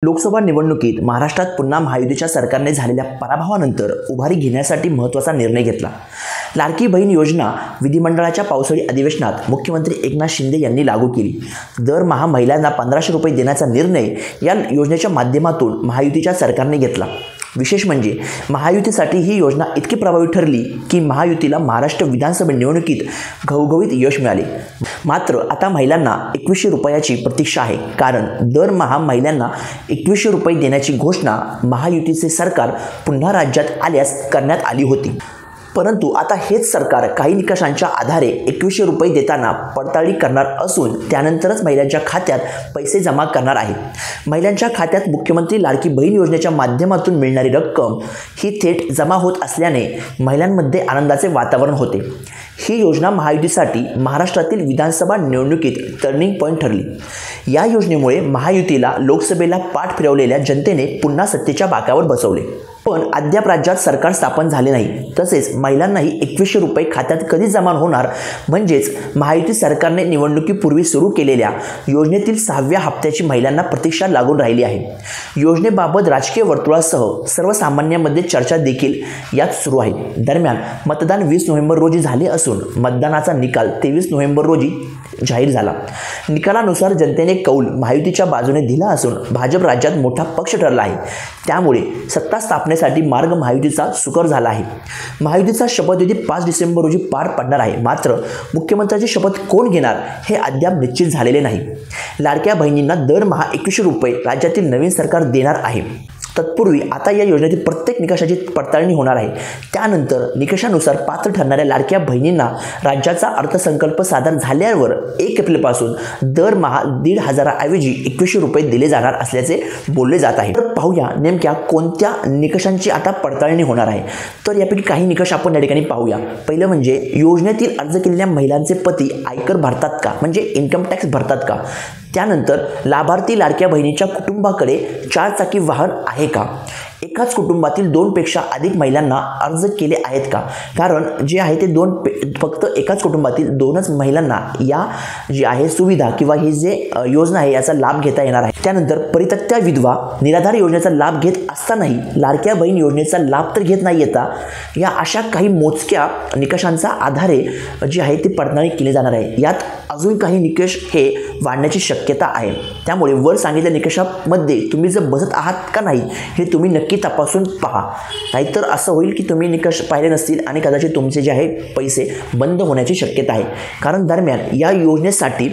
लोकसभा निवडणुकीत महाराष्ट्रात पुन्हा महायुतीच्या सरकारने झालेल्या पराभवानंतर उभारी घेण्यासाठी महत्त्वाचा निर्णय घेतला। लाडकी बहीण योजना विधिमंडळाच्या पावसाळी अधिवेशनात मुख्यमंत्री एकनाथ शिंदे यांनी लागू केली। दरमहा महिलांना 1500 रुपये देण्याचा निर्णय या योजनेच्या माध्यमातून महायुतीच्या सरकारने घेतला। विशेष म्हणजे महायुतीसाठी ही योजना इतकी प्रभावी ठरली की महायुतीला महाराष्ट्र विधानसभा निवडणुकीत घवघवीत यश मिळाले। मात्र आता महिलांना 2100 रुपयाची प्रतीक्षा आहे, कारण दरमहा महिलांना 2100 रुपये देण्याची घोषणा महायुतीचे सरकार पुन्हा राज्यात आल्यास करण्यात आली होती। परंतु आता हेच सरकार काही निकषांच्या आधारे 2100 रुपये देताना पडताळणी करणार असून त्यानंतरच महिलांच्या खात्यात पैसे जमा करणार आहे। महिलांच्या खात्यात मुख्यमंत्री लाडकी बहीण योजनेच्या माध्यमातून मिळणारी रक्कम ही थेट जमा होत असल्याने महिलांमध्ये आनंदाचे वातावरण होते। ही योजना महायुतीसाठी महाराष्ट्रातील विधानसभा निवडणुकीत टर्निंग पॉईंट ठरली। या योजनेमुळे महायुतीला लोकसभेला पाठ फिरवलेल्या जनतेने पुन्हा सत्तेच्या बाकावर बसवले। पण अद्याप राज्यात सरकार स्थापन झाले नाही, तसेच महिलांनाही 2100 रुपये खात्यात कधी जमा होणार, म्हणजेच महायुती सरकारने निवडणुकीपूर्वी सुरू केलेल्या योजनेतील 6व्या हप्त्याची महिलांना प्रतीक्षा लागून राहिली आहे। योजनेबाबत राजकीय वर्तुळासह सर्वसामान्यांमध्ये चर्चा देखील यात सुरू आहे। दरम्यान मतदान 20 नोव्हेंबर रोजी झाले असून मतदानाचा निकाल 23 नोव्हेंबर रोजी जाहीर झाला। निकालानुसार जनतेने कौल महायुतीच्या बाजूने दिला असून भाजप राज्यात मोठा पक्ष ठरला आहे। त्यामुळे सत्ता स्थापनेसाठी मार्ग महायुतीचा सुकर झाला आहे। महायुतीचा शपथविधी 5 डिसेंबर रोजी पार पडणार आहे। मात्र मुख्यमंत्र्यांची शपथ कोण घेणार हे अद्याप निश्चित झालेले नाही। लाडक्या बहिणींना दरमहा 2100 रुपये राज्यातील नवीन सरकार देणार आहे। तत्पूर्वी आता या योजनेतील प्रत्येक निकषाची पडताळणी होणार आहे। त्यानंतर निकषानुसार पात्र ठरणाऱ्या लाडक्या बहिणींना राज्याचा अर्थसंकल्प सादर झाल्यावर 1 एप्रिलपासून दरमहा 1500 ऐवजी 2100 रुपये दिले जाणार असल्याचे बोलले जात आहे। तर पाहूया नेमक्या कोणत्या निकषांची आता पडताळणी होणार आहे। तर यापैकी काही निकष आपण या ठिकाणी पाहूया। पहिलं म्हणजे योजनेतील अर्ज केलेल्या महिलांचे पती आयकर भरतात का, म्हणजे इन्कम टॅक्स भरतात का। त्यानंतर लाभार्थी लाडक्या बहिणीच्या कुटुंबाकडे 4 चाकी वाहन आहे का। एकाच कुटुंबातील 2 पेक्षा अधिक महिलांना अर्ज केले आहेत का, कारण जे आहे ते फक्त एकाच कुटुंबातील 2च महिलांना या जी आहे सुविधा किंवा ही जे योजना आहे याचा लाभ घेता येणार आहे। त्यानंतर परित्यक्त्या विधवा निराधार योजनेचा लाभ घेत असतानाही लाडक्या बहीण योजनेचा लाभ तर घेत नाही येता, या अशा काही मोजक्या निकषांचा आधारे जी आहे ती पडताळणी केली जाणार आहे। यात अजून काही निकष हे वाढण्याची शक्यता आहे। त्यामुळे वर सांगितलेल्या निकषामध्ये तुम्ही जर बसत आहात का नाही हे तुम्ही नक्की तपासून पहा, नाहीतर असं होईल की तुम्ही निकष पाहिले नसतील आणि कदाचित तुमचे जे आहे पैसे बंद होण्याची शक्यता आहे। कारण दरम्यान या योजनेसाठी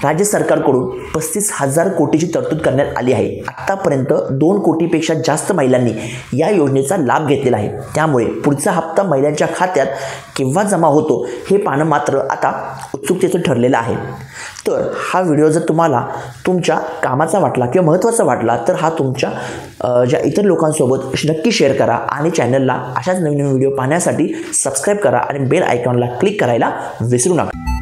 राज्य सरकारकडून 35,000 कोटीची तरतूद करण्यात आली आहे। आतापर्यंत 2 कोटीपेक्षा जास्त महिलांनी या योजनेचा लाभ घेतलेला आहे। त्यामुळे पुढचा हप्ता महिलांच्या खात्यात केव्हा जमा होतो हे पाहणं मात्र आता उत्सुकतेचं ठरलेलं आहे। तर हा व्हिडिओ जर तुम्हाला तुमच्या कामाचा वाटला किंवा महत्त्वाचा वाटला तर हा तुमच्या ज्या इतर लोकांसोबत नक्की शेअर करा आणि चॅनलला अशाच नवीन व्हिडिओ पाहण्यासाठी सबस्क्राईब करा आणि बेल आयकॉनला क्लिक करायला विसरू नका।